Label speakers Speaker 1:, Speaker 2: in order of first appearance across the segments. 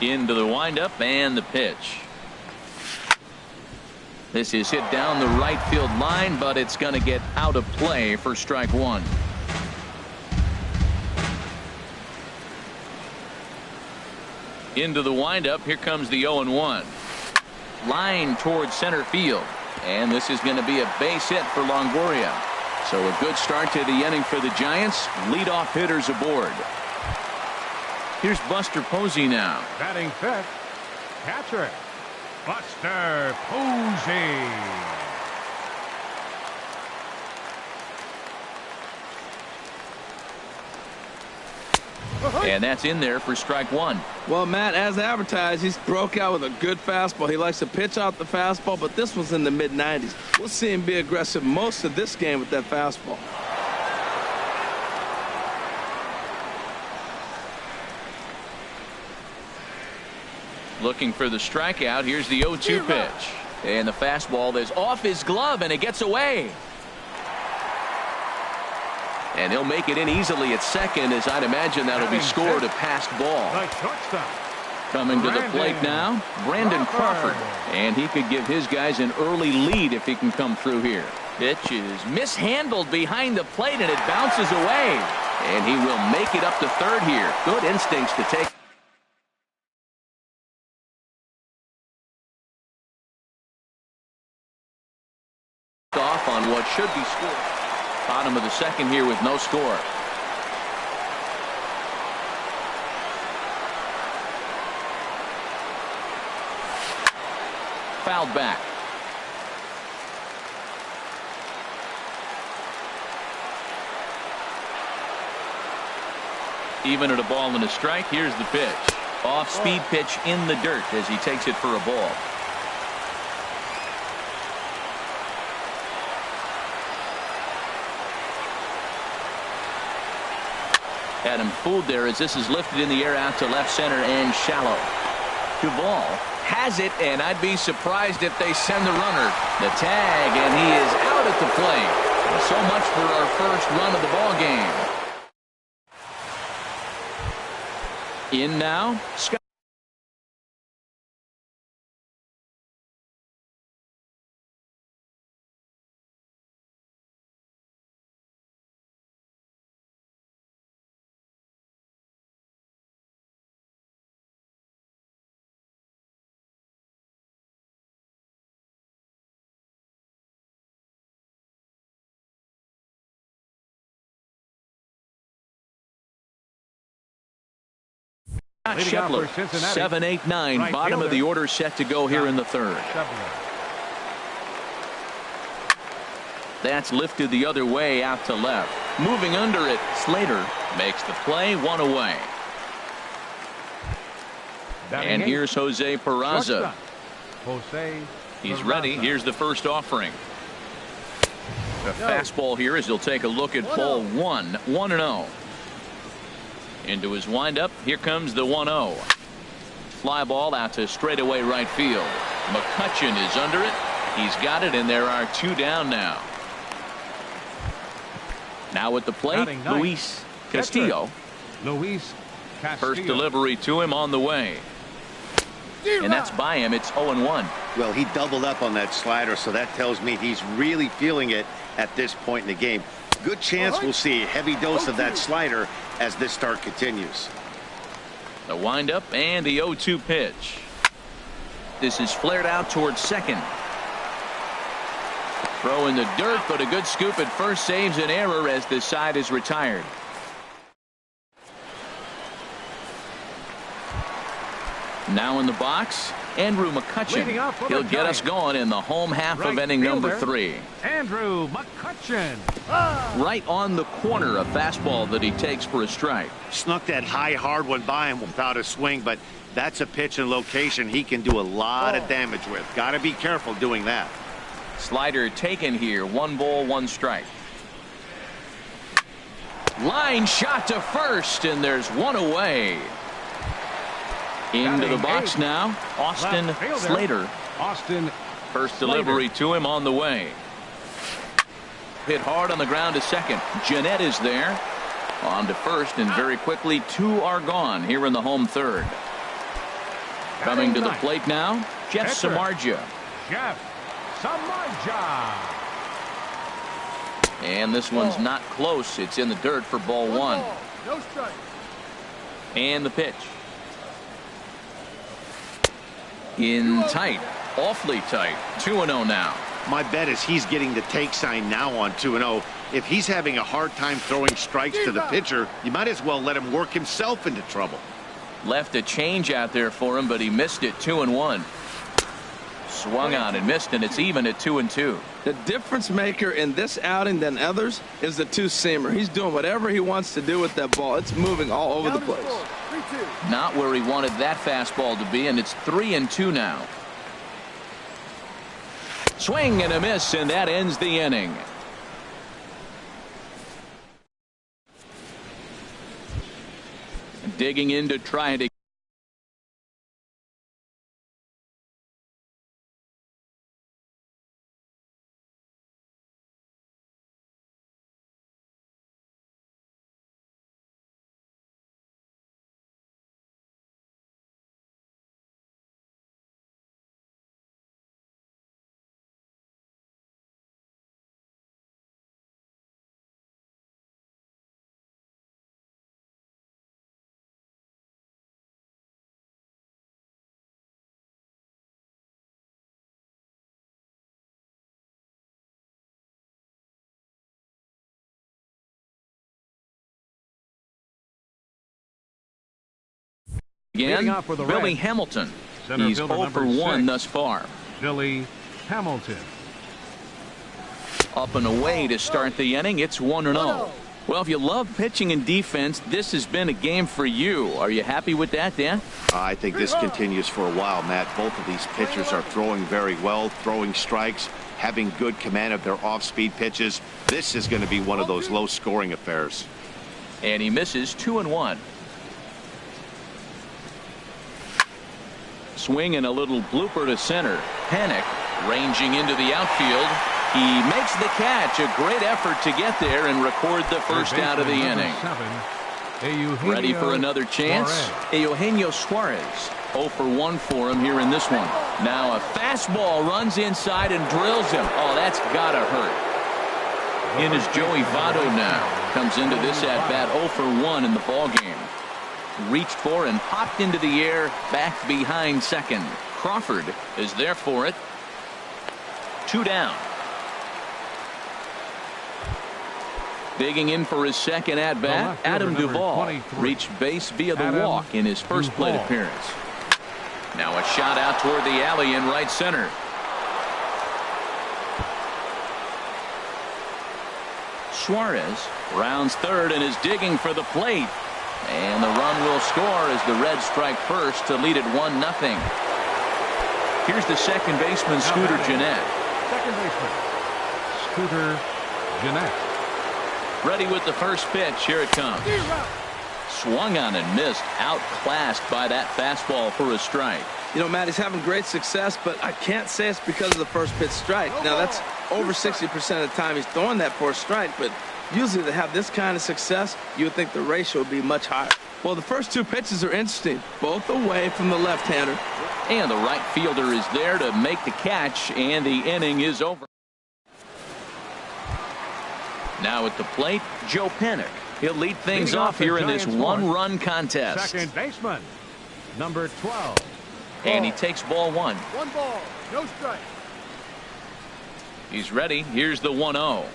Speaker 1: Into the windup and the pitch. This is hit down the right field line, but it's going to get out of play for strike one. Into the windup. Here comes the 0-1. Line towards center field. And this is going to be a base hit for Longoria. So a good start to the inning for the Giants. Leadoff hitters aboard. Here's Buster Posey now.
Speaker 2: Batting fifth, catcher, Buster Posey.
Speaker 1: And that's in there for strike one.
Speaker 3: Well, Matt, as advertised, he's broke out with a good fastball. He likes to pitch out the fastball, but this was in the mid-90s. We'll see him be aggressive most of this game with that fastball.
Speaker 1: Looking for the strikeout. Here's the 0-2 pitch. And the fastball is off his glove, and it gets away. And he'll make it in easily at second, as I'd imagine that'll be scored a passed ball. Coming to the plate now, Brandon Crawford. And he could give his guys an early lead if he can come through here. Pitch is mishandled behind the plate, and it bounces away. And he will make it up to third here. Good instincts to take off on what should be scored. Bottom of the second here with no score. Fouled back. Even at a ball and a strike. Here's the pitch. Off speed pitch in the dirt as he takes it for a ball. Had him fooled there as this is lifted in the air out to left center and shallow. Duvall has it, and I'd be surprised if they send the runner. The tag, and he is out at the plate. And so much for our first run of the ball game. In now, Scott. Scheffler, 7, 8, 9, right bottom fielder. Of the order set to go here in the third. That's lifted the other way out to left. Moving under it, Slater makes the play, one away. And here's Jose Peraza. He's ready. Here's the first offering. A fastball here as he'll take a look at ball one. 1-0. Into his windup. Here comes the 1-0. Fly ball out to straightaway right field. McCutchen is under it. He's got it, and there are two down now. Now at the plate, Luis Castillo. First delivery to him on the way. And that's by him. It's 0-1.
Speaker 4: Well, he doubled up on that slider, so that tells me he's really feeling it at this point in the game. Good chance we'll see a heavy dose of that slider as this start continues.
Speaker 1: The windup and the 0-2 pitch. This is flared out towards second. Throw in the dirt, but a good scoop at first saves an error as this side is retired. Now in the box, Andrew McCutchen. He'll get us going in the home half of inning number 3.
Speaker 2: Andrew McCutchen.
Speaker 1: Right on the corner, a fastball that he takes for a strike.
Speaker 4: Snuck that high hard one by him without a swing, but that's a pitch and location he can do a lot of damage with. Got to be careful doing that.
Speaker 1: Slider taken here. 1 ball, 1 strike. Line shot to first, and there's one away. Into the box now, Austin Slater. First delivery to him on the way. Hit hard on the ground to second. Jeanette is there. On to first, and very quickly 2 are gone here in the home third. Coming to the plate now, Jeff Samardzija.
Speaker 2: Jeff Samardzija.
Speaker 1: And this one's not close. It's in the dirt for ball one.
Speaker 5: No strike.
Speaker 1: And the pitch. In tight. Awfully tight. 2-0 now.
Speaker 4: My bet is he's getting the take sign now on 2-0. If he's having a hard time throwing strikes to the pitcher, you might as well let him work himself into trouble.
Speaker 1: Left a change out there for him, but he missed it. 2-1. Swung on and missed, and it's even at 2-2.
Speaker 3: The difference maker in this outing than others is the two-seamer. He's doing whatever he wants to do with that ball. It's moving all over the place.
Speaker 1: Not where he wanted that fastball to be, and it's 3-2 now. Swing and a miss, and that ends the inning. Digging in to try to again,
Speaker 2: for the
Speaker 1: Billy
Speaker 2: Reds,
Speaker 1: Hamilton.
Speaker 2: center
Speaker 1: He's
Speaker 2: fielder
Speaker 1: 0 for 1
Speaker 2: 6,
Speaker 1: thus far.
Speaker 2: Billy Hamilton.
Speaker 1: Up and away to start the inning. It's 1-0. Well, if you love pitching and defense, this has been a game for you. Are you happy with that, Dan?
Speaker 4: I think this continues for a while, Matt. Both of these pitchers are throwing very well, throwing strikes, having good command of their off-speed pitches. This is going to be one of those low-scoring affairs.
Speaker 1: And he misses. 2-1. Swing and a little blooper to center. Panik ranging into the outfield. He makes the catch. A great effort to get there and record the first out of the inning. Ready for another chance. Eugenio Suarez. 0 for 1 for him here in this one. Now a fastball runs inside and drills him. Oh, that's gotta hurt. In is Joey Votto now. Comes into this at bat 0 for 1 in the ball game. Reached for and popped into the air back behind second. Crawford is there for it. 2 down. Digging in for his second at bat, Adam Duvall reached base via the walk in his first plate appearance. Now a shot out toward the alley in right center. Suarez rounds third and is digging for the plate. And the run will score as the Reds strike first to lead it 1-0. Here's the second baseman, Scooter Gennett.
Speaker 2: Second baseman, Scooter Gennett.
Speaker 1: Ready with the first pitch. Here it comes. Swung on and missed. Outclassed by that fastball for a strike.
Speaker 3: You know, Matt, he's having great success, but I can't say it's because of the first pitch strike. Now, that's over 60% of the time he's throwing that for a strike, but usually to have this kind of success, you would think the ratio would be much higher. Well, the first 2 pitches are interesting, both away from the left-hander.
Speaker 1: And the right fielder is there to make the catch, and the inning is over. Now at the plate, Joe Panik. He'll lead things off here in this one-run contest.
Speaker 2: Second baseman, number 12.
Speaker 1: And he takes ball 1.
Speaker 5: 1 ball, no strike.
Speaker 1: He's ready. Here's the 1-0.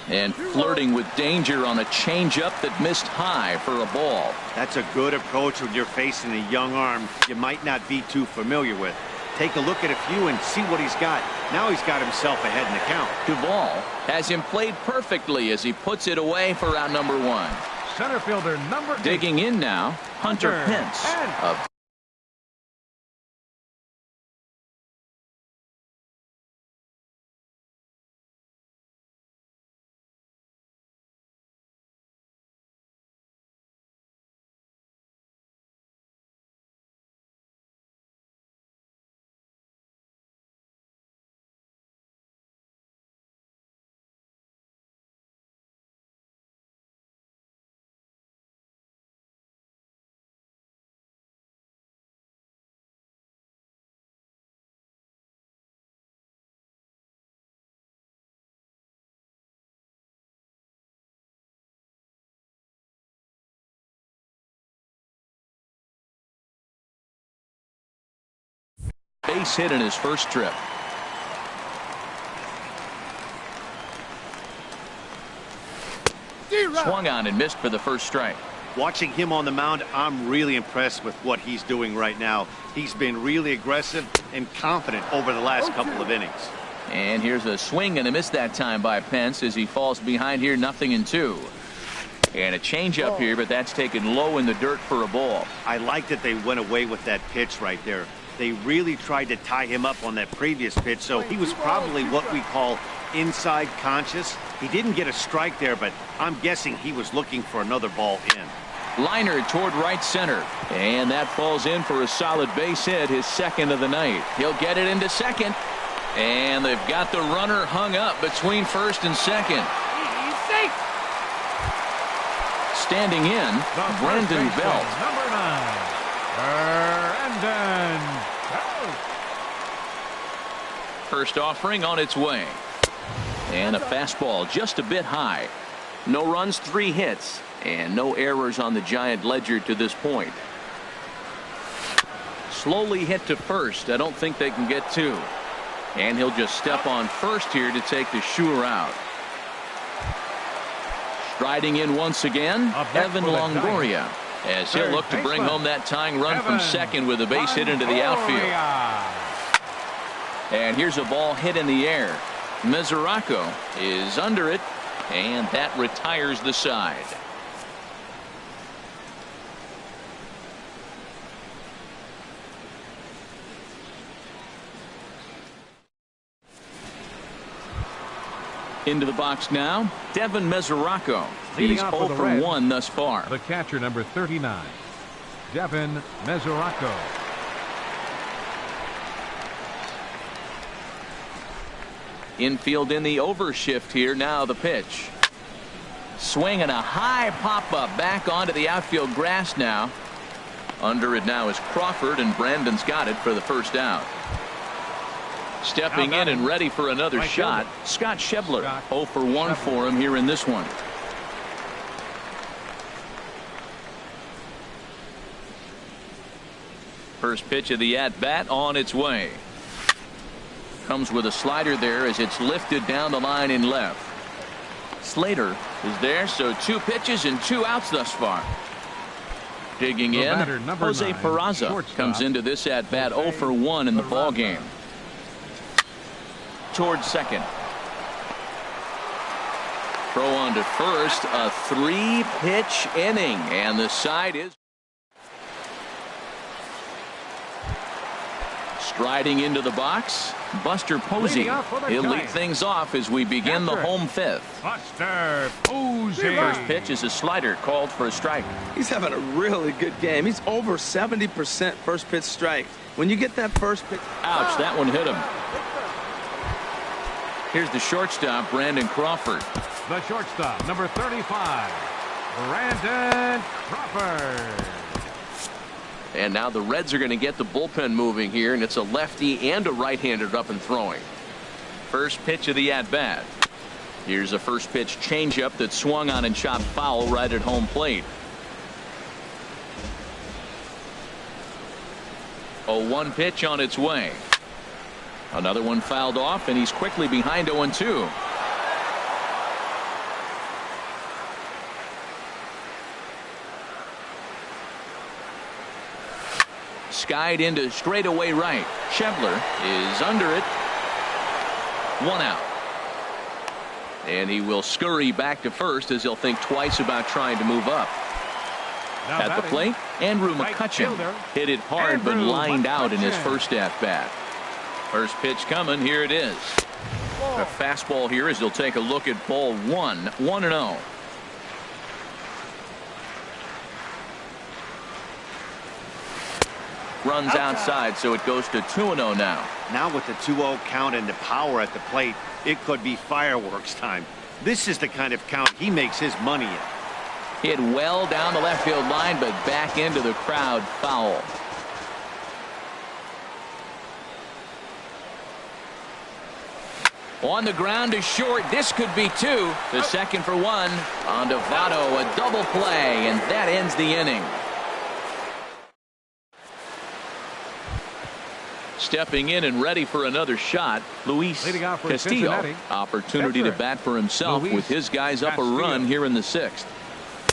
Speaker 1: And flirting with danger on a changeup that missed high for a ball.
Speaker 4: That's a good approach when you're facing a young arm you might not be too familiar with. Take a look at a few and see what he's got. Now he's got himself ahead in the count.
Speaker 1: Duvall has him played perfectly as he puts it away for out number 1.
Speaker 2: Center fielder number 8.
Speaker 1: Digging in now, Hunter Pence of base hit in his first trip. Swung on and missed for the first strike.
Speaker 4: Watching him on the mound, I'm really impressed with what he's doing right now. He's been really aggressive and confident over the last couple of innings.
Speaker 1: And here's a swing and a miss that time by Pence as he falls behind here, 0-2. And a changeup here, but that's taken low in the dirt for a ball.
Speaker 4: I like that they went away with that pitch right there. They really tried to tie him up on that previous pitch, so he was probably what we call inside conscious. He didn't get a strike there, but I'm guessing he was looking for another ball in.
Speaker 1: Liner toward right center, and that falls in for a solid base hit, his second of the night. He'll get it into second, and they've got the runner hung up between first and second.
Speaker 5: He's safe.
Speaker 1: Standing in, Brandon Belt.
Speaker 2: Number 9, Brandon Belt.
Speaker 1: First offering on its way. And a fastball just a bit high. No runs, 3 hits, and no errors on the Giant ledger to this point. Slowly hit to first. I don't think they can get 2. And he'll just step on first here to take the sure out. Striding in once again, Evan Longoria, as he'll look to bring home that tying run from second with a base hit into the outfield. And here's a ball hit in the air. Mesoraco is under it, and that retires the side. Into the box now, Devin Mesoraco. He's 0 for 1 thus far.
Speaker 2: The catcher, number 39, Devin Mesoraco.
Speaker 1: Infield in the overshift here. Now the pitch. Swing and a high pop-up back onto the outfield grass now. Under it now is Crawford, and Brandon's got it for the first out. Stepping in and ready for another shot, Scott Schebler. 0 for 1 for him here in this one. First pitch of the at-bat on its way. Comes with a slider there as it's lifted down the line in left. Slater is there, so 2 pitches and 2 outs thus far. Digging in, Jose Peraza comes into this at-bat 0 for 1 in the ball game. Towards second. Throw on to first, a 3-pitch inning, and the side is striding into the box. Buster Posey. He'll lead things off as we begin the home 5th.
Speaker 2: Buster Posey.
Speaker 1: First pitch is a slider called for a strike.
Speaker 3: He's having a really good game. He's over 70% first pitch strike. When you get that first pitch.
Speaker 1: Ouch, that one hit him. Here's the shortstop, Brandon Crawford.
Speaker 2: The shortstop, number 35, Brandon Crawford.
Speaker 1: And now the Reds are going to get the bullpen moving here, and it's a lefty and a right-hander up and throwing. First pitch of the at-bat. Here's a first pitch changeup that swung on and chopped foul right at home plate. 0-1 pitch on its way. Another one fouled off, and he's quickly behind 0-2. Skied into straightaway right. Schebler is under it. 1 out. And he will scurry back to first as he'll think twice about trying to move up. At the plate, Andrew McCutchen hit it hard but lined out in his first at-bat. First pitch coming. Here it is. A fastball here as he'll take a look at ball 1. 1-0. Runs outside, so it goes to 2-0 now.
Speaker 4: Now with the 2-0 count and the power at the plate, it could be fireworks time. This is the kind of count he makes his money in.
Speaker 1: Hit well down the left field line, but back into the crowd, foul. On the ground to short. This could be 2. The second for 1 on to Votto, a double play, and that ends the inning. Stepping in and ready for another shot, Luis
Speaker 2: Leading off for
Speaker 1: Castillo.
Speaker 2: Cincinnati.
Speaker 1: Opportunity to bat for himself
Speaker 2: Luis
Speaker 1: with his guys up a run
Speaker 2: Castillo.
Speaker 1: here in the 6th.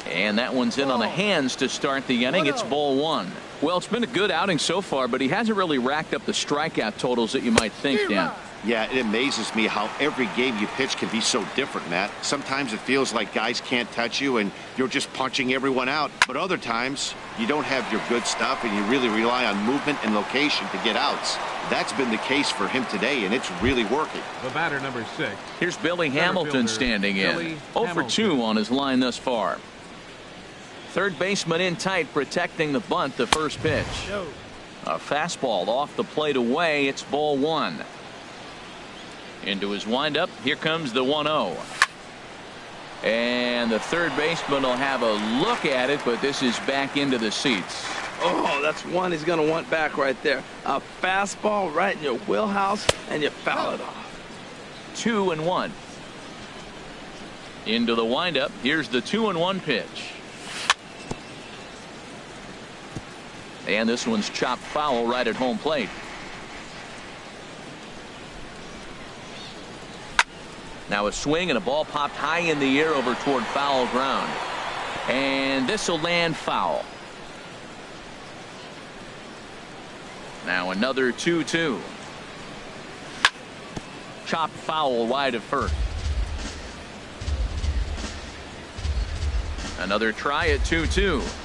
Speaker 1: And that one's in on the hands to start the inning. It's ball 1. Well, it's been a good outing so far, but he hasn't really racked up the strikeout totals that you might think, Dan.
Speaker 4: Yeah, it amazes me how every game you pitch can be so different, Matt. Sometimes it feels like guys can't touch you and you're just punching everyone out. But other times you don't have your good stuff and you really rely on movement and location to get outs. That's been the case for him today, and it's really working.
Speaker 2: The batter, number 6.
Speaker 1: Here's Billy Hamilton standing in.
Speaker 2: Billy
Speaker 1: 0 for
Speaker 2: Hamilton.
Speaker 1: 2 on his line thus far. Third baseman in tight, protecting the bunt. The first pitch. A fastball off the plate away. It's ball 1. Into his windup. Here comes the 1-0. And the third baseman will have a look at it, but this is back into the seats.
Speaker 3: Oh, that's one he's going to want back right there. A fastball right in your wheelhouse, and you foul it off.
Speaker 1: 2-1. Into the windup. Here's the 2-1 pitch. And this one's chopped foul right at home plate. Now a swing and a ball popped high in the air over toward foul ground. And this will land foul. Now another 2-2. Chopped foul wide of first. Another try at 2-2.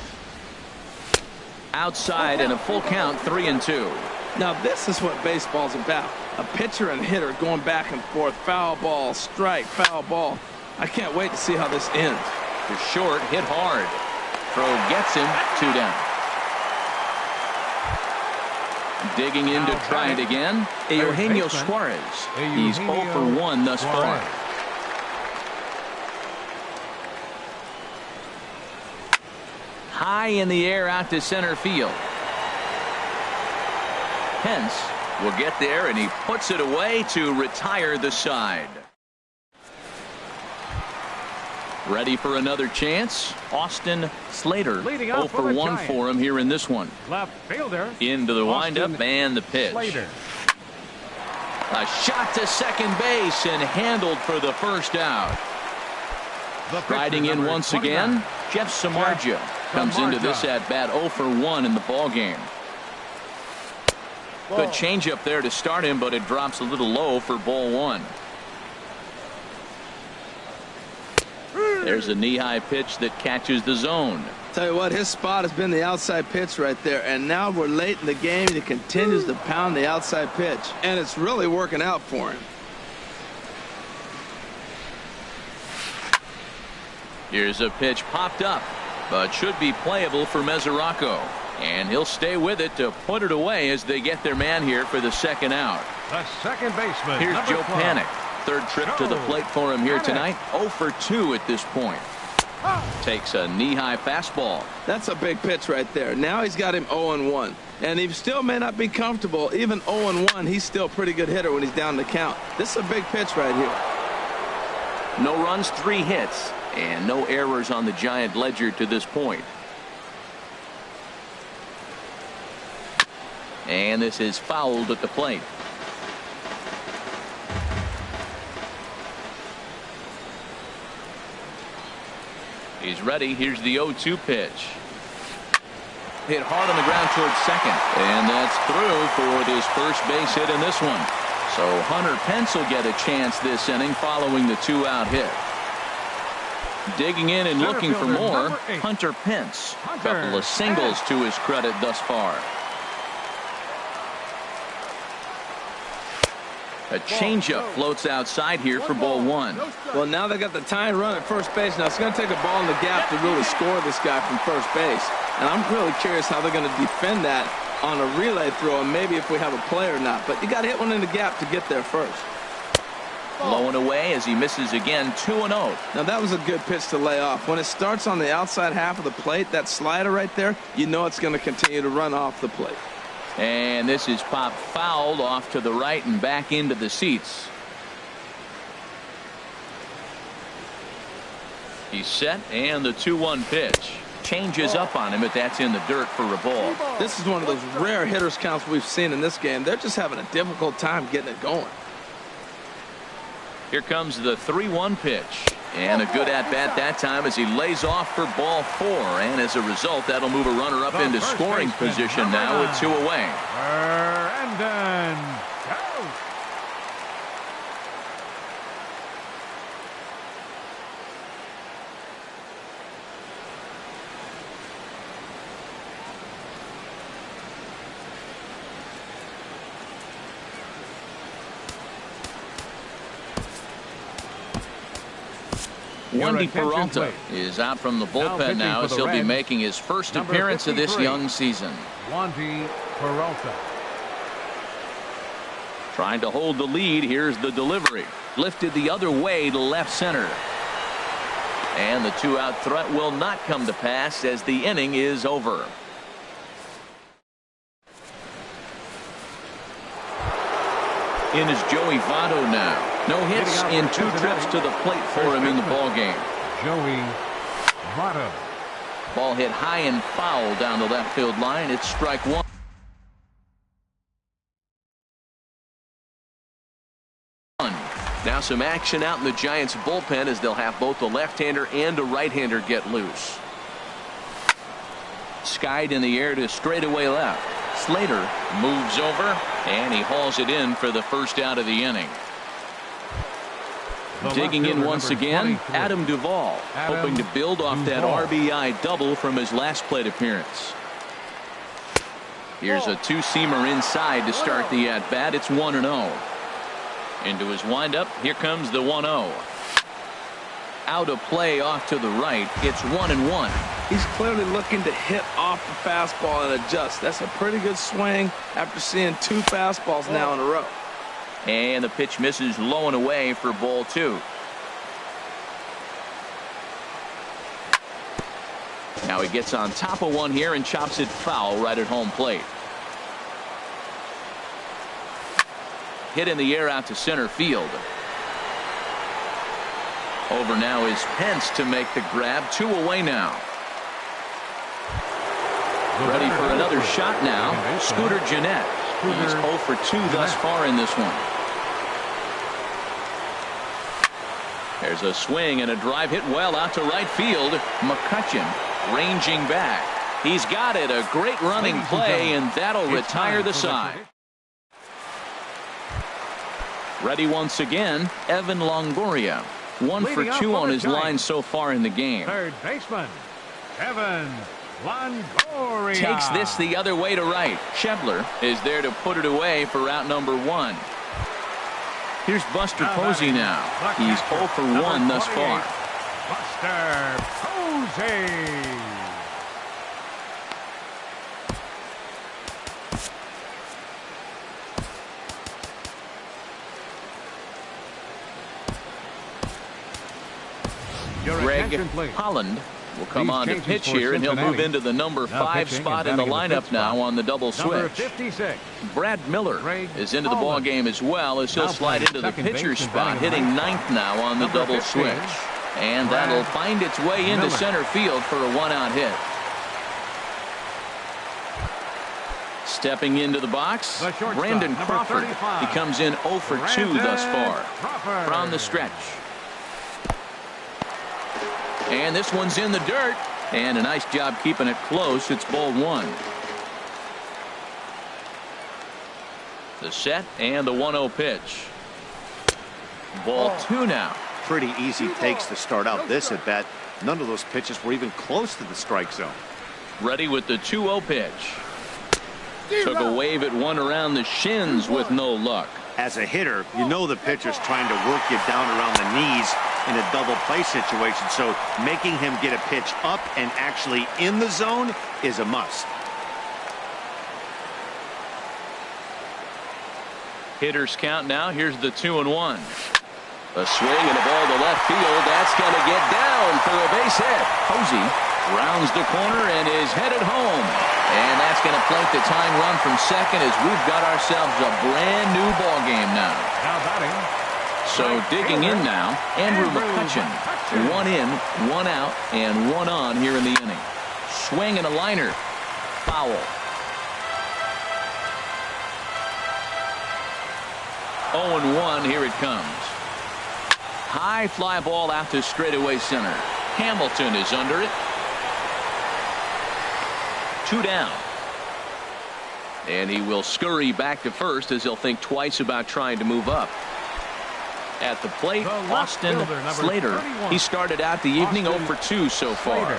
Speaker 1: Outside and a full count, 3-2.
Speaker 3: Now this is what baseball's about. A pitcher and hitter going back and forth. Foul ball, strike, foul ball. I can't wait to see how this ends.
Speaker 1: To short, hit hard. Throw gets him, 2 down. Digging in to try it again. Eugenio Suarez. He's 0 for 1 thus far. High in the air out to center field. Pence will get there, and he puts it away to retire the side. Ready for another chance. Austin Slater. 0 for 1 for him here in this one.
Speaker 2: Left fielder.
Speaker 1: Into the windup and the pitch.
Speaker 2: Slater.
Speaker 1: A shot to second base and handled for the first out. Riding in once again, Jeff Samardzija comes into this at bat 0 for 1 in the ball game. Good changeup there to start him, but it drops a little low for ball 1. There's a knee-high pitch that catches the zone.
Speaker 3: Tell you what, his spot has been the outside pitch right there, and now we're late in the game. He continues to pound the outside pitch, and it's really working out for him.
Speaker 1: Here's a pitch popped up, but should be playable for Mesoraco. And he'll stay with it to put it away as they get their man here for the second out.
Speaker 2: The second baseman.
Speaker 1: Here's Joe
Speaker 2: 12.
Speaker 1: Panik. Third trip to the plate for him here tonight. 0 for 2 at this point. Takes a knee-high fastball.
Speaker 3: That's a big pitch right there. Now he's got him 0-1. And he still may not be comfortable. Even 0-1, he's still a pretty good hitter when he's down the count. This is a big pitch right here.
Speaker 1: No runs, 3 hits, and no errors on the Giant ledger to this point. And this is fouled at the plate. He's ready. Here's the 0-2 pitch. Hit hard on the ground towards second. And that's through for this first base hit in this one. So Hunter Pence will get a chance this inning following the 2-out hit. Digging in and looking for more, Hunter Pence. A couple of singles to his credit thus far. A changeup floats outside here for ball 1.
Speaker 3: Well, now they got the tying run at first base. Now it's going to take a ball in the gap to really score this guy from first base. And I'm really curious how they're going to defend that on a relay throw, and maybe if we have a play or not. But you got to hit one in the gap to get there first.
Speaker 1: Low and away as he misses again, 2-0.
Speaker 3: Now that was a good pitch to lay off. When it starts on the outside half of the plate, that slider right there, you know it's going to continue to run off the plate.
Speaker 1: And this is popped fouled off to the right and back into the seats. He's set, and the 2-1 pitch. Changes up on him, but that's in the dirt for a ball.
Speaker 3: This is one of those rare hitters counts we've seen in this game. They're just having a difficult time getting it going.
Speaker 1: Here comes the 3-1 pitch. And a good at-bat that time as he lays off for ball 4. And as a result, that'll move a runner up into scoring position now with 2 away.
Speaker 2: Brandon Crouch.
Speaker 1: Wandy Peralta is out from the bullpen now as he'll be making his first appearance of this young season.
Speaker 2: Wandy Peralta.
Speaker 1: Trying to hold the lead. Here's the delivery. Lifted the other way to left center. And the 2-out threat will not come to pass as the inning is over. In is Joey Votto now. No hits in 2 trips to the plate for him in the ballgame.
Speaker 2: Joey Votto.
Speaker 1: Ball hit high and foul down the left field line. It's strike 1. Now some action out in the Giants bullpen as they'll have both a left-hander and a right-hander get loose. Skied in the air to straightaway left. Slater moves over and he hauls it in for the first out of the inning. Digging in once again, Adam Duvall, hoping to build off that RBI double from his last plate appearance. Here's a 2-seamer inside to start the at-bat. It's 1-0. Into his windup, here comes the 1-0. Out of play off to the right. It's 1-1.
Speaker 3: He's clearly looking to hit off the fastball and adjust. That's a pretty good swing after seeing 2 fastballs now in a row.
Speaker 1: And the pitch misses low and away for ball 2. Now he gets on top of one here and chops it foul right at home plate. Hit in the air out to center field. Over now is Pence to make the grab. 2 away now. Ready for another shot now. Scooter Gennett. He's 0 for 2 thus far in this one. There's a swing and a drive hit well out to right field. McCutchen ranging back. He's got it. A great running play, and that'll retire the side. Ready once again, Evan Longoria. 1 for 2 on his line so far in the game.
Speaker 2: Third baseman, Evan Longoria.
Speaker 1: Takes this the other way to right. Schebler is there to put it away for out number 1. Here's Buster Posey now. He's 0 for 1 thus far.
Speaker 2: Buster Posey.
Speaker 1: Greg Holland will come on to pitch here, and he'll move into the number 5 spot in the lineup now on the double switch. Brad Miller is into the ball game as well as he'll slide into the pitcher's spot, hitting 9th now on the double switch. And that'll find its way into center field for a 1-out hit. Stepping into the box, Brandon Crawford. He comes in 0 for 2 thus far from the stretch. And this one's in the dirt. And a nice job keeping it close. It's ball 1. The set and the 1-0 pitch. Ball 2 now.
Speaker 4: Pretty easy takes to start out this at bat. None of those pitches were even close to the strike zone.
Speaker 1: Ready with the 2-0 pitch. Took a wave at one around the shins with no luck.
Speaker 4: As a hitter, you know the pitcher's trying to work you down around the knees in a double play situation, so making him get a pitch up and actually in the zone is a must.
Speaker 1: Hitters count now. Here's the 2-1. A swing and a ball to left field. That's going to get down for a base hit. Posey rounds the corner and is headed home. And that's going to plink the tying run from second as we've got ourselves a brand new ball game now. So digging in now, Andrew McCutchen. 1 in, 1 out, and 1 on here in the inning. swing and a liner. Foul. 0-1. Here it comes. High fly ball out to straightaway center. Hamilton is under it. 2 down. And he will scurry back to first as he'll think twice about trying to move up. At the plate, Austin Slater. He started out the evening 0 for 2 so far.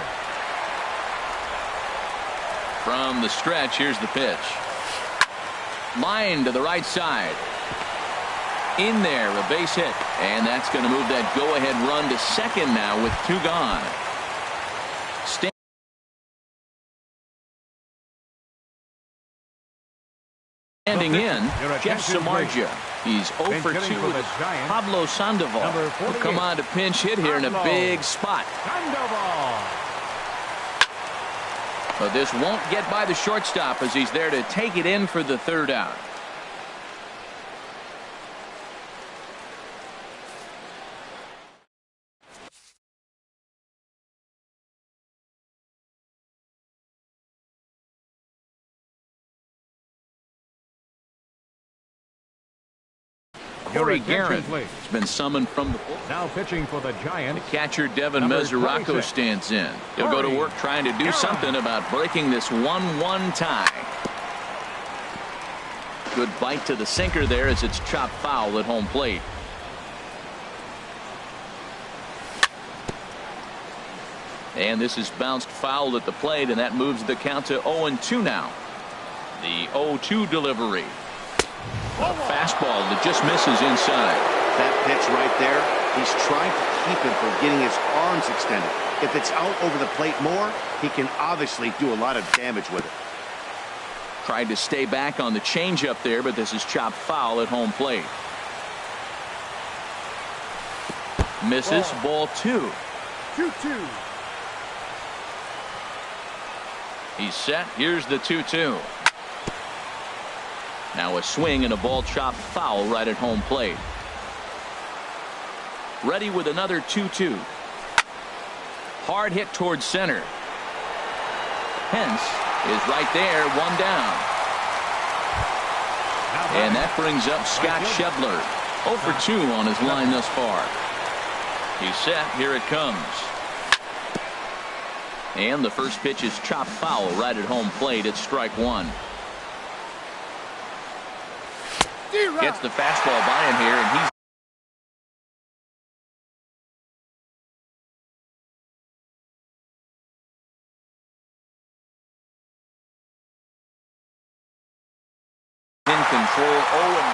Speaker 1: From the stretch, here's the pitch. Line to the right side. In there, a base hit. And that's going to move that go-ahead run to second now with 2 gone. Standing in, Jeff Samardzija. He's 0 for 2 with Pablo Sandoval. Will come on to pinch hit here in a big spot. But this won't get by the shortstop as he's there to take it in for the 3rd out. Corey Guerin has been summoned from the bullpen.
Speaker 2: Now pitching for the Giants.
Speaker 1: The catcher Devin Mesoraco stands in. He'll go to work trying to do something about breaking this 1-1 tie. Good bite to the sinker there as it's chopped foul at home plate. And this is bounced foul at the plate, and that moves the count to 0-2 now. The 0-2 delivery. A fastball that just misses inside.
Speaker 4: That pitch right there, he's trying to keep him from getting his arms extended. If it's out over the plate more, he can obviously do a lot of damage with it.
Speaker 1: Tried to stay back on the changeup there, but this is chopped foul at home plate. Misses, ball 2.
Speaker 5: 2-2.
Speaker 1: He's set. Here's the 2-2. Now a swing and a ball chopped foul right at home plate. Ready with another 2-2. Hard hit towards center. Pence is right there, 1 down. And that brings up Scott Schebler. 0 for 2 on his line thus far. He's set. Here it comes. And the first pitch is chopped foul right at home plate. It's strike 1. Gets the fastball by him here, and he's in control. 0.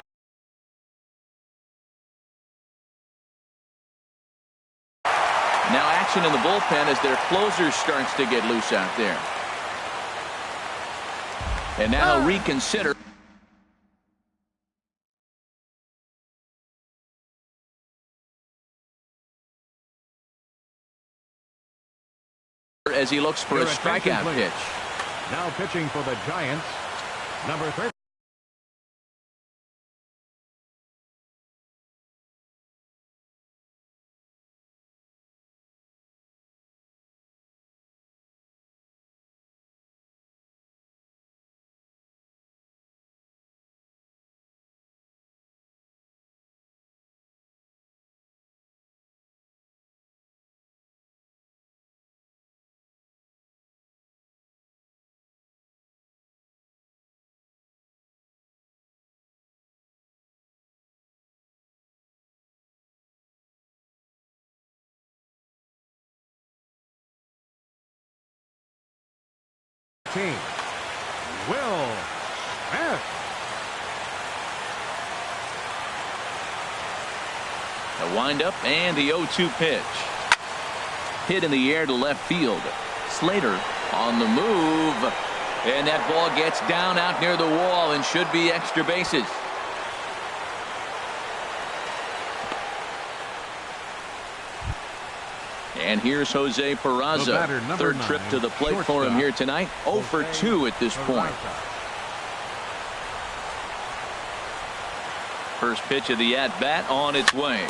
Speaker 1: Now action in the bullpen as their closer starts to get loose out there. And now they'll reconsider. As he looks for a strikeout pitch.
Speaker 2: Now pitching for the Giants, number 13. Will Smith.
Speaker 1: The windup and the 0-2 pitch. Hit in the air to left field. Slater on the move. And that ball gets down out near the wall and should be extra bases. And here's Jose Peraza. 3rd trip to the plate for him here tonight. 0 for 2 at this point. First pitch of the at-bat on its way.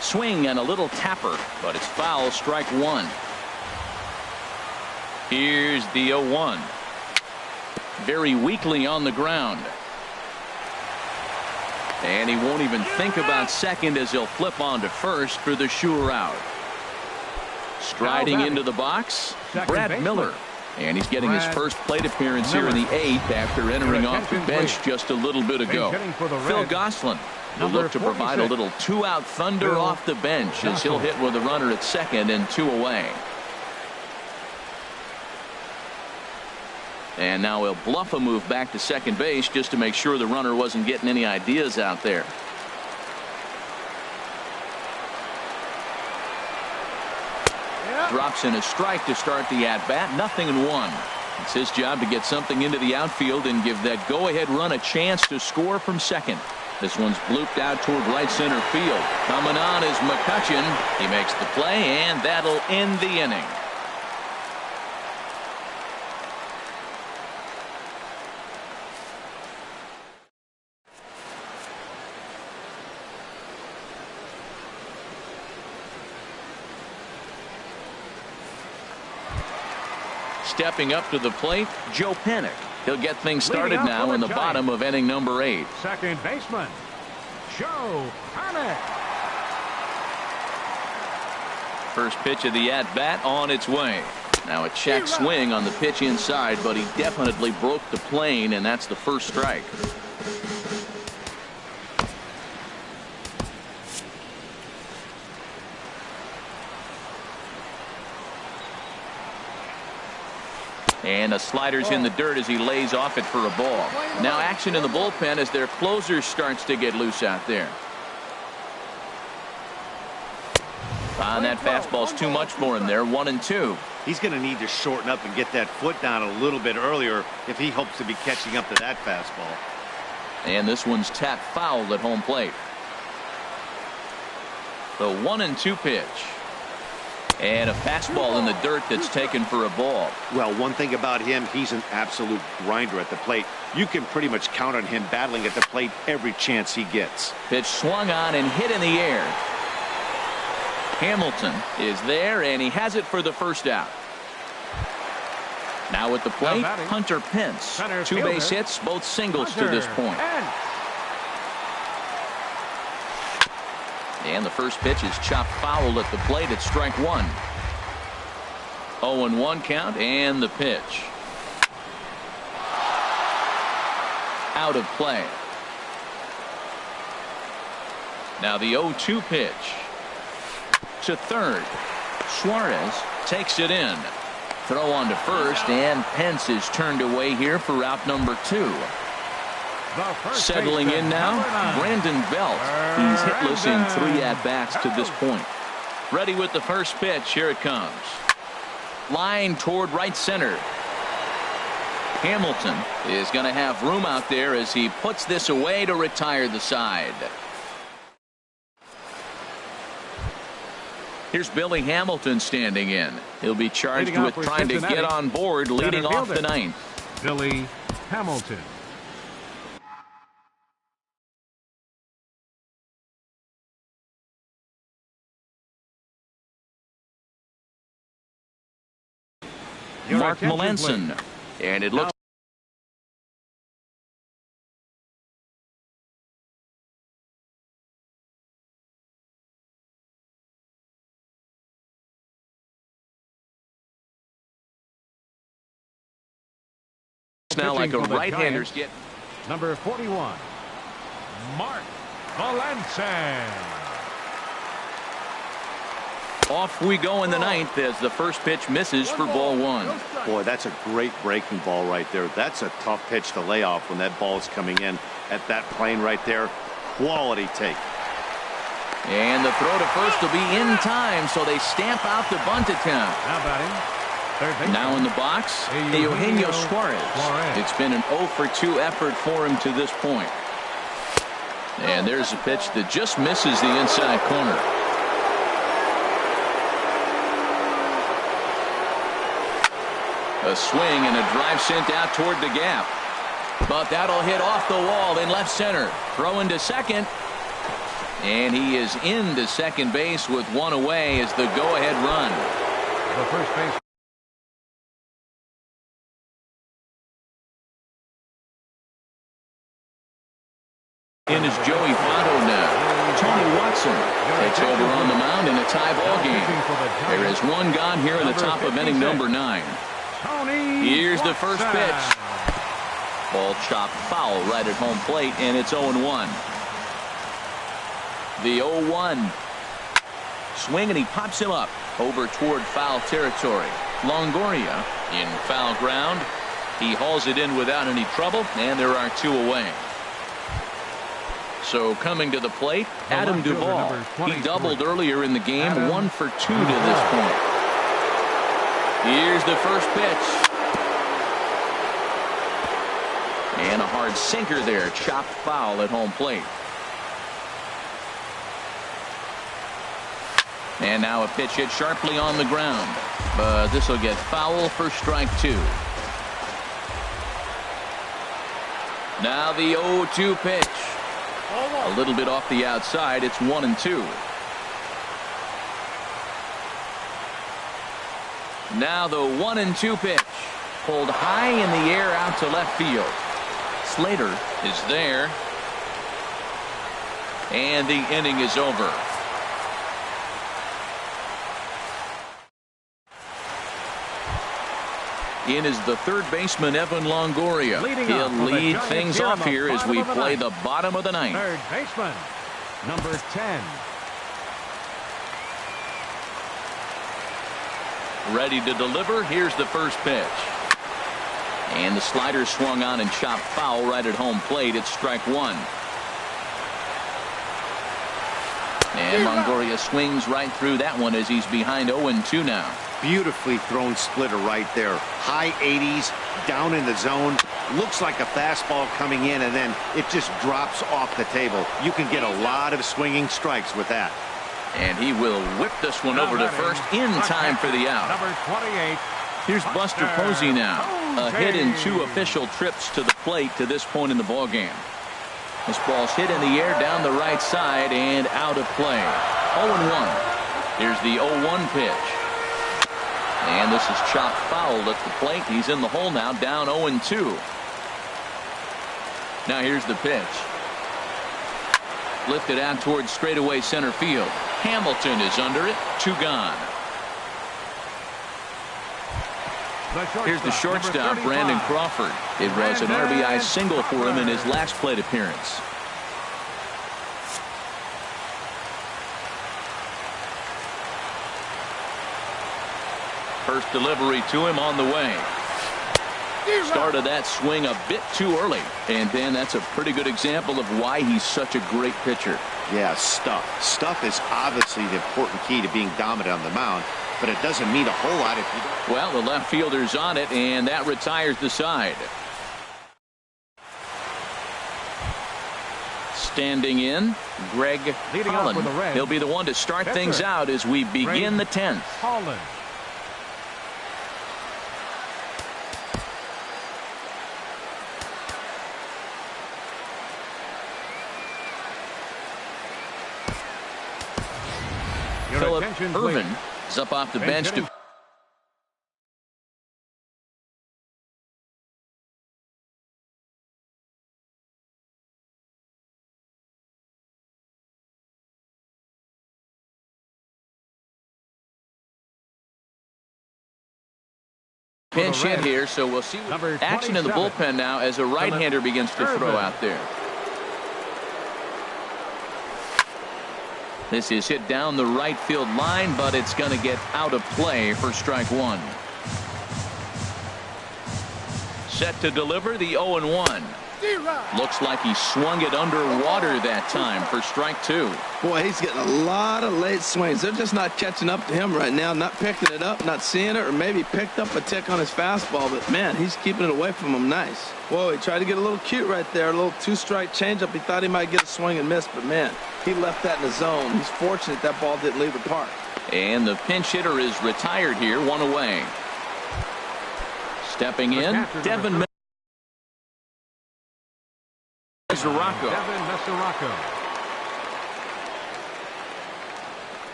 Speaker 1: Swing and a little tapper, but it's foul, strike 1. Here's the 0-1. Very weakly on the ground. And he won't even think about second as he'll flip on to first for the sure out. Striding into the box, Brad Miller. And he's getting his first plate appearance here in the 8th after entering off the bench just a little bit ago. Phil Gosselin will look to provide a little two-out thunder off the bench as he'll hit with a runner at second and 2 away. And now he'll bluff a move back to second base just to make sure the runner wasn't getting any ideas out there. Drops in a strike to start the at-bat. 0-1. It's his job to get something into the outfield and give that go-ahead run a chance to score from second. This one's blooped out toward right center field. Coming on is McCutchen. He makes the play, and that'll end the inning. Stepping up to the plate, Joe Panik. He'll get things started now in the bottom of inning number 8.
Speaker 2: Second baseman, Joe Panik.
Speaker 1: First pitch of the at-bat on its way. Now a check swing on the pitch inside, but he definitely broke the plane, and that's the first strike. And a slider's in the dirt as he lays off it for a ball. Now action in the bullpen as their closer starts to get loose out there. And that fastball's too much for him there. 1-2.
Speaker 4: He's going to need to shorten up and get that foot down a little bit earlier if he hopes to be catching up to that fastball.
Speaker 1: And this one's tapped foul at home plate. The 1-2 pitch. And a fastball in the dirt that's taken for a ball.
Speaker 4: Well, one thing about him, he's an absolute grinder at the plate. You can pretty much count on him battling at the plate every chance he gets.
Speaker 1: Pitch swung on and hit in the air. Hamilton is there, and he has it for the first out. Now at the plate, Hunter Pence. 2 base hits, both singles to this point. And the first pitch is chopped foul at the plate at strike 1. 0-1 count, and the pitch. Out of play. Now the 0-2 pitch. To third. Suarez takes it in. Throw on to first, and Pence is turned away here for out number 2. Settling in now, Brandon Belt. He's hitless in 3 at-bats to this point. Ready with the first pitch. Here it comes. Line toward right center. Hamilton is going to have room out there as he puts this away to retire the side. Here's Billy Hamilton standing in. He'll be charged with trying to get on board leading off the 9th.
Speaker 2: Billy Hamilton.
Speaker 1: Mark Melanson. And it looks now like a right-hander's get.
Speaker 2: Number 41, Mark Melanson.
Speaker 1: Off we go in the 9th as the first pitch misses for ball 1.
Speaker 4: Boy, that's a great breaking ball right there. That's a tough pitch to lay off when that ball is coming in at that plane right there. Quality take.
Speaker 1: And the throw to first will be in time, so they stamp out the bunt attempt.
Speaker 2: Now batting.
Speaker 1: Now in the box, Eugenio Suarez. It's been an 0 for 2 effort for him to this point. And there's a pitch that just misses the inside corner. A swing and a drive sent out toward the gap. But that'll hit off the wall in left center. Throw into second. And he is into second base with 1 away as the go-ahead run.
Speaker 2: The first base.
Speaker 1: In is Joey Votto now. Tony Watson takes over on the mound in a tie ball game. There is one gone here in the top of inning number 9. Here's the first pitch. Ball chopped foul right at home plate, and it's 0-1. The 0-1. Swing, and he pops him up over toward foul territory. Longoria in foul ground. He hauls it in without any trouble, and there are 2 away. So coming to the plate, Adam Duvall. He doubled earlier in the game, 1 for 2 to this point. Here's the first pitch. And a hard sinker there, chopped foul at home plate. And now a pitch hit sharply on the ground, but this will get foul for strike 2. Now the 0-2 pitch. A little bit off the outside. It's 1-2. Now the 1-2 pitch. Pulled high in the air out to left field. Slater is there. And the inning is over. In is the third baseman, Evan Longoria. He'll lead things off here as we play the bottom of the 9th.
Speaker 2: Third baseman, number 10.
Speaker 1: Ready to deliver. Here's the first pitch. And the slider swung on and chopped foul right at home plate. It's strike 1. And Longoria swings right through that one as he's behind 0-2 now.
Speaker 4: Beautifully thrown splitter right there. High 80s, down in the zone. Looks like a fastball coming in, and then it just drops off the table. You can get a lot of swinging strikes with that.
Speaker 1: And he will whip this one over to first in time for the out.
Speaker 2: Number 28.
Speaker 1: Here's Buster Posey now. A hit in 2 official trips to the plate to this point in the ballgame. This ball's hit in the air down the right side and out of play. 0-1. Here's the 0-1 pitch. And this is chopped foul at the plate. He's in the hole now, down 0-2. Now here's the pitch. Lifted out towards straightaway center field. Hamilton is under it. 2 gone. Here's the shortstop, Brandon Crawford. It was an RBI single for him in his last plate appearance. First delivery to him on the way. Started that swing a bit too early. And then that's a pretty good example of why he's such a great pitcher.
Speaker 4: Yeah, stuff. Stuff is obviously the important key to being dominant on the mound, but it doesn't mean a whole lot if you don't.
Speaker 1: Well, the left fielder's on it, and that retires the side. Standing in, Greg Holland. He'll be the one to start things out as we begin the 10th.
Speaker 2: Holland.
Speaker 1: Philip Irvin is up off the bench to pinch hit here, so we'll see action in the bullpen now as a right-hander begins to throw out there. This is hit down the right field line, but it's going to get out of play for strike 1. Set to deliver the 0-1. Looks like he swung it underwater that time for strike 2.
Speaker 3: Boy, he's getting a lot of late swings. They're just not catching up to him right now, not picking it up, not seeing it, or maybe picked up a tick on his fastball. But, man, he's keeping it away from him nice. Whoa, he tried to get a little cute right there, a little 2-strike changeup. He thought he might get a swing and miss, but, man, he left that in the zone. He's fortunate that ball didn't leave the park.
Speaker 1: And the pinch hitter is retired here, 1 away. Stepping in, Devin
Speaker 2: Mesoraco.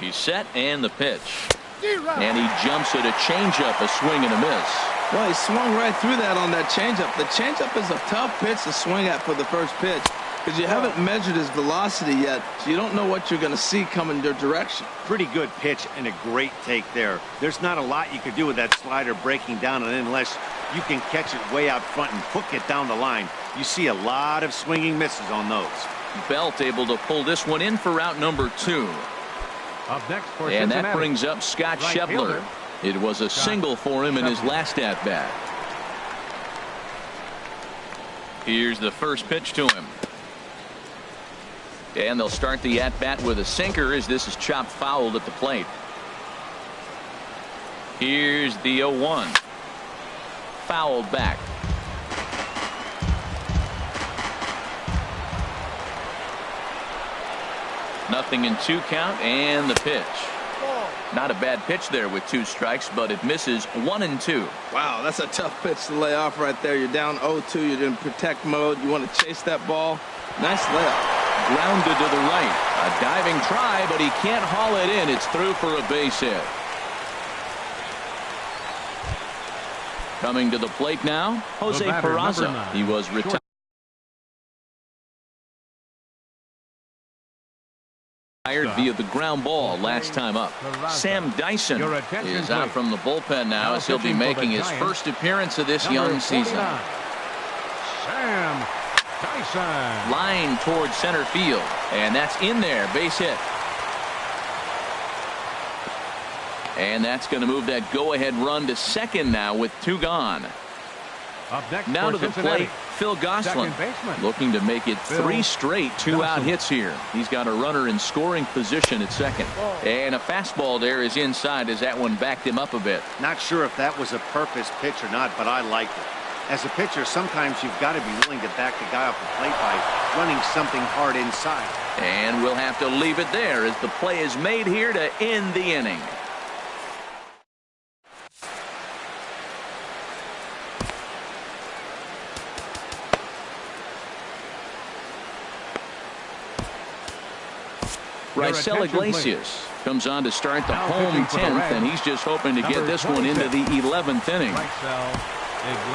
Speaker 1: He's set, and the pitch. And he jumps at a changeup, a swing and a miss.
Speaker 3: Well, he swung right through that on that changeup. The changeup is a tough pitch to swing at for the first pitch. because you haven't measured his velocity yet, so you don't know what you're going to see coming your direction.
Speaker 4: Pretty good pitch and a great take there. There's not a lot you could do with that slider breaking down, and unless you can catch it way out front and hook it down the line, you see a lot of swinging misses on those.
Speaker 1: Belt able to pull this one in for route number 2.
Speaker 2: Up next for
Speaker 1: and
Speaker 2: Cincinnati,
Speaker 1: that brings up Scott
Speaker 2: right
Speaker 1: Schebler.
Speaker 2: fielder,
Speaker 1: It was a single for him in his last at bat. Here's the first pitch to him. And they'll start the at bat with a sinker as this is chopped fouled at the plate. Here's the 0-1. Fouled back. Nothing in 2 count, and the pitch. Not a bad pitch there with 2 strikes, but it misses 1-2.
Speaker 3: Wow, that's a tough pitch to lay off right there. You're down 0-2. You're in protect mode. You want to chase that ball. Nice layup.
Speaker 1: Grounded to the right. A diving try, but he can't haul it in. It's through for a base hit. Coming to the plate now, Jose
Speaker 2: batter,
Speaker 1: Peraza.
Speaker 2: number 9.
Speaker 1: He was retired via the ground ball last time up. Sam Dyson is out from the bullpen now as he'll be making his first appearance of this young season.
Speaker 2: Sam Dyson.
Speaker 1: Line towards center field, and that's in there. Base hit. And that's going to move that go-ahead run to second now with 2 gone.
Speaker 2: Up next
Speaker 1: now
Speaker 2: for
Speaker 1: to the
Speaker 2: Cincinnati,
Speaker 1: plate, Phil Gosselin,
Speaker 2: baseman.
Speaker 1: looking to make it 3 straight 2-out hits here. He's got a runner in scoring position at second. And a fastball there is inside as that one backed him up a bit.
Speaker 4: Not sure if that was a purpose pitch or not, but I liked it. As a pitcher, sometimes you've got to be willing to back the guy off the plate by running something hard inside.
Speaker 1: And we'll have to leave it there as the play is made here to end the inning. Raisel Iglesias comes on to start the home 10th, and he's just hoping to get this one into the 11th inning.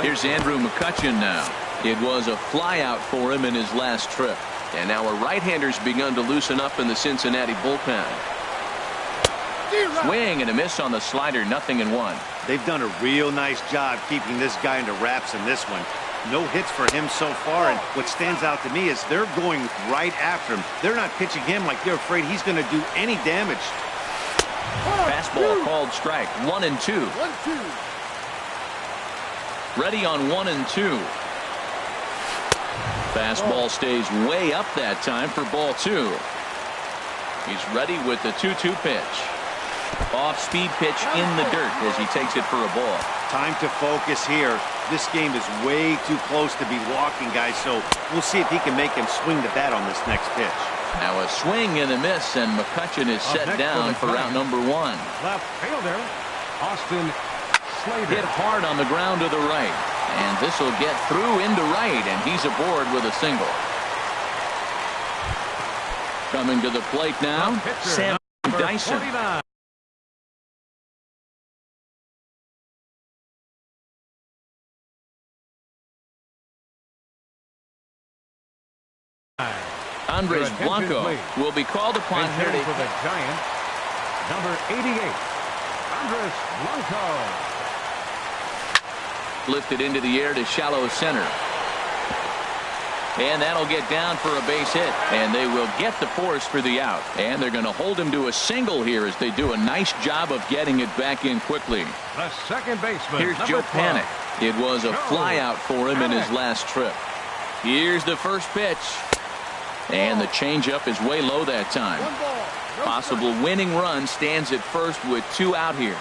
Speaker 1: Here's Andrew McCutchen now. It was a flyout for him in his last trip. And now a right-hander's begun to loosen up in the Cincinnati bullpen. Swing and a miss on the slider, 0-1.
Speaker 4: They've done a real nice job keeping this guy into wraps in this one. No hits for him so far, and what stands out to me is they're going right after him. They're not pitching him like they're afraid he's going to do any damage.
Speaker 1: Fastball called strike, 1-2.
Speaker 5: 1-2.
Speaker 1: Ready on 1-2. Fastball stays way up that time for ball 2. He's ready with the 2-2 pitch. Off-speed pitch in the dirt as he takes it for a ball.
Speaker 4: Time to focus here. This game is way too close to be walking, guys, so we'll see if he can make him swing the bat on this next pitch.
Speaker 1: Now a swing and a miss, and McCutchen is set down for route number 1.
Speaker 2: Left fielder, Austin Slater.
Speaker 1: Hit hard on the ground to the right, and this will get through into right, and he's aboard with a single. Coming to the plate now, Sam Dyson.
Speaker 2: 49.
Speaker 1: Andres Blanco will be called upon here to
Speaker 2: for the Giants, number 88, Andres Blanco.
Speaker 1: Lifted into the air to shallow center. And that'll get down for a base hit. And they will get the force for the out. And they're going to hold him to a single here as they do a nice job of getting it back in quickly.
Speaker 2: The second baseman.
Speaker 1: Here's Joe Panik. It was a fly out for him in his last trip. Here's the first pitch. And the changeup is way low that time. Possible winning run stands at first with 2 out here.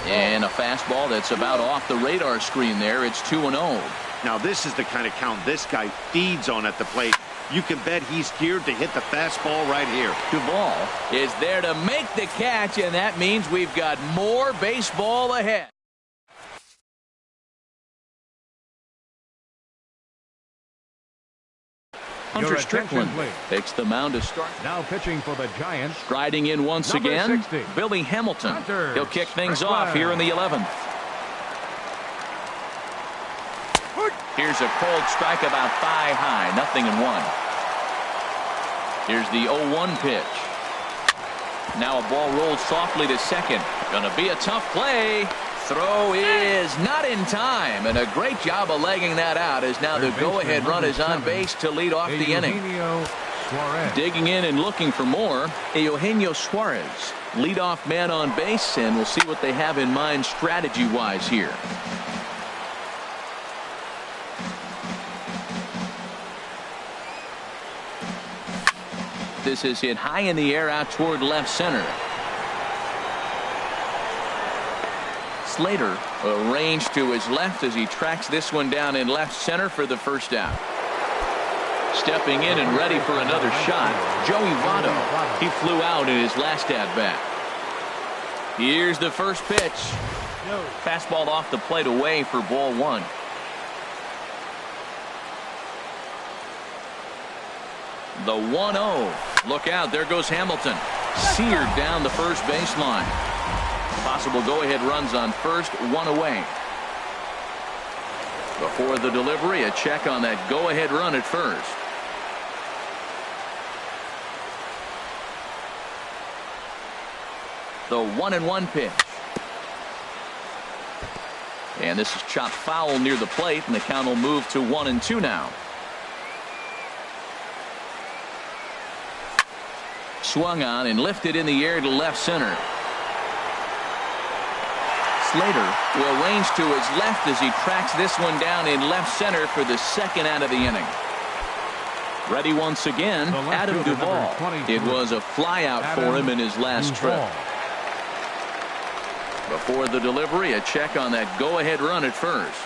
Speaker 1: And a fastball that's about off the radar screen there. It's 2-0.
Speaker 4: Now this is the kind of count this guy feeds on at the plate. You can bet he's geared to hit the fastball right here.
Speaker 1: Duvall is there to make the catch, and that means we've got more baseball ahead. Hunter Strickland takes the mound to start.
Speaker 2: Now pitching for the Giants.
Speaker 1: Striding in once
Speaker 2: Number
Speaker 1: again,
Speaker 2: 60.
Speaker 1: Billy Hamilton.
Speaker 2: Hunter
Speaker 1: He'll kick things
Speaker 2: Strickland.
Speaker 1: off here in the 11th. Here's a cold strike about thigh high. 0-1. Here's the 0-1 pitch. Now a ball rolls softly to second. Gonna be a tough play. Throw is not in time, and a great job of legging that out as now the go-ahead run is on base to lead off the inning. Digging in and looking for more, Eugenio Suarez, leadoff man on base, and we'll see what they have in mind strategy-wise here. This is hit high in the air out toward left center. Slater arranged to his left as he tracks this one down in left center for the first out. Stepping in and ready for another shot, Joey Votto. He flew out in his last at-bat. Here's the first pitch. Fastball off the plate away for ball one. The 1-0. Look out, there goes Hamilton. Seared down the first baseline. Possible go-ahead runs on first, one away. Before the delivery, a check on that go-ahead run at first. The 1-1 pitch. And this is chopped foul near the plate, and the count will move to 1-2 now. Swung on and lifted in the air to left center. Slater will range to his left as he tracks this one down in left center for the second out of the inning. Ready once again, Adam Duvall. It was a flyout for him in his last trip. Before the delivery, a check on that go-ahead run at first.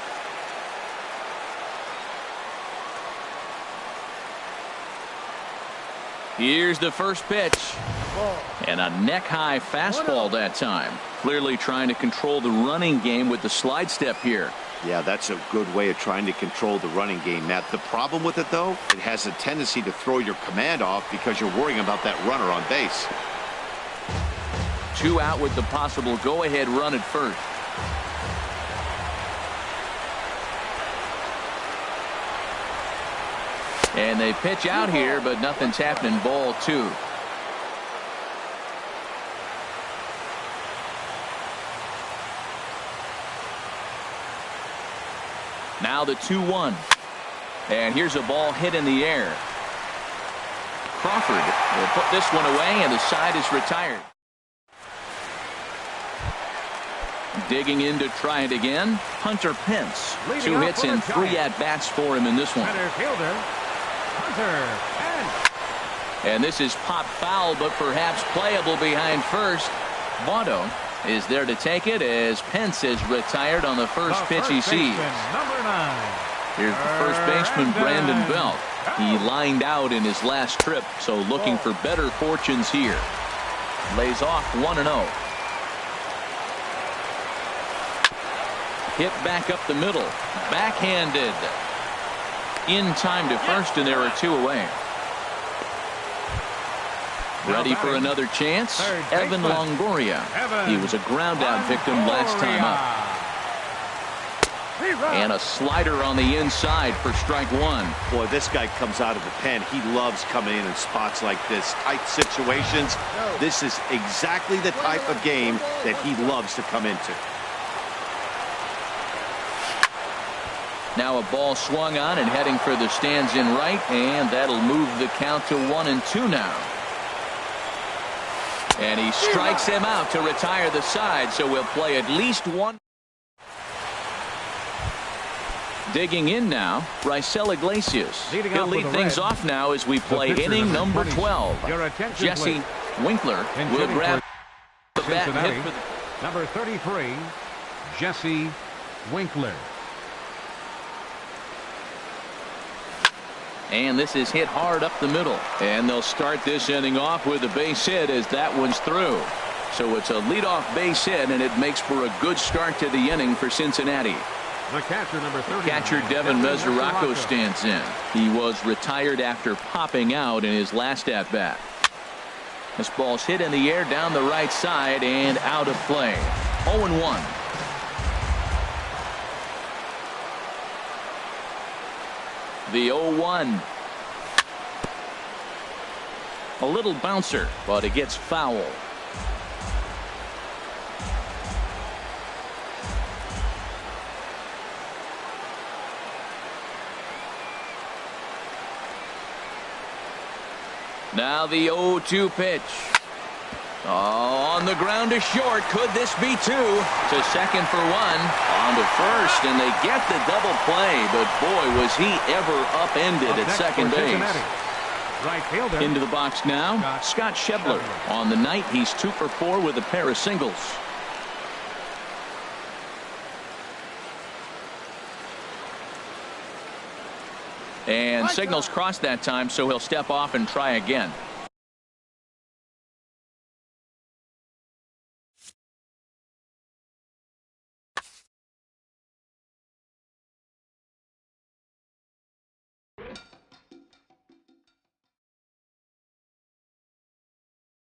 Speaker 1: Here's the first pitch. And a neck-high fastball that time. Clearly trying to control the running game with the slide step here.
Speaker 4: Yeah, that's a good way of trying to control the running game, Matt. The problem with it, though, it has a tendency to throw your command off because you're worrying about that runner on base.
Speaker 1: 2 out with the possible go-ahead run at first. And they pitch out here, but nothing's happening. Ball 2. Now the 2-1. And here's a ball hit in the air. Crawford will put this one away, and the side is retired. Digging in to try it again, Hunter Pence. 2 hits and 3 at-bats for him in this one. And this is popped foul, but perhaps playable behind first. Votto is there to take it as Pence is retired on the first pitch he sees. Here's the first baseman, Brandon Belt. He lined out in his last trip, so looking for better fortunes here. Lays off 1-0. Hit back up the middle. Backhanded. In time to first, and there are 2 away. Ready for another chance? Evan Longoria. He was a ground out victim last time up. And a slider on the inside for strike 1.
Speaker 4: Boy, this guy comes out of the pen. He loves coming in spots like this. Tight situations. This is exactly the type of game that he loves to come into.
Speaker 1: Now a ball swung on and heading for the stands in right, and that'll move the count to 1-2 now. And he strikes him out to retire the side, so we'll play at least 1. Digging in now, Raisel Iglesias. He'll lead things off now as we play inning number 12. Jesse Winkler will grab the bat and hit for the
Speaker 2: number 33, Jesse Winkler.
Speaker 1: And this is hit hard up the middle. And they'll start this inning off with a base hit as that one's through. So it's a leadoff base hit, and it makes for a good start to the inning for Cincinnati.
Speaker 2: The catcher, number 30.
Speaker 1: Catcher Devin Mesoraco stands in. He was retired after popping out in his last at-bat. This ball's hit in the air down the right side and out of play. 0-1. The 0-1. A little bouncer, but it gets foul. Now the 0-2 pitch. Oh, on the ground to short. Could this be two? To second for one. On to first, and they get the double play. But boy, was he ever upended at second base.
Speaker 2: Right fielder.
Speaker 1: Into the box now, Scott Schebler. On the night, he's 2 for 4 with a pair of singles. And signals crossed that time, so he'll step off and try again.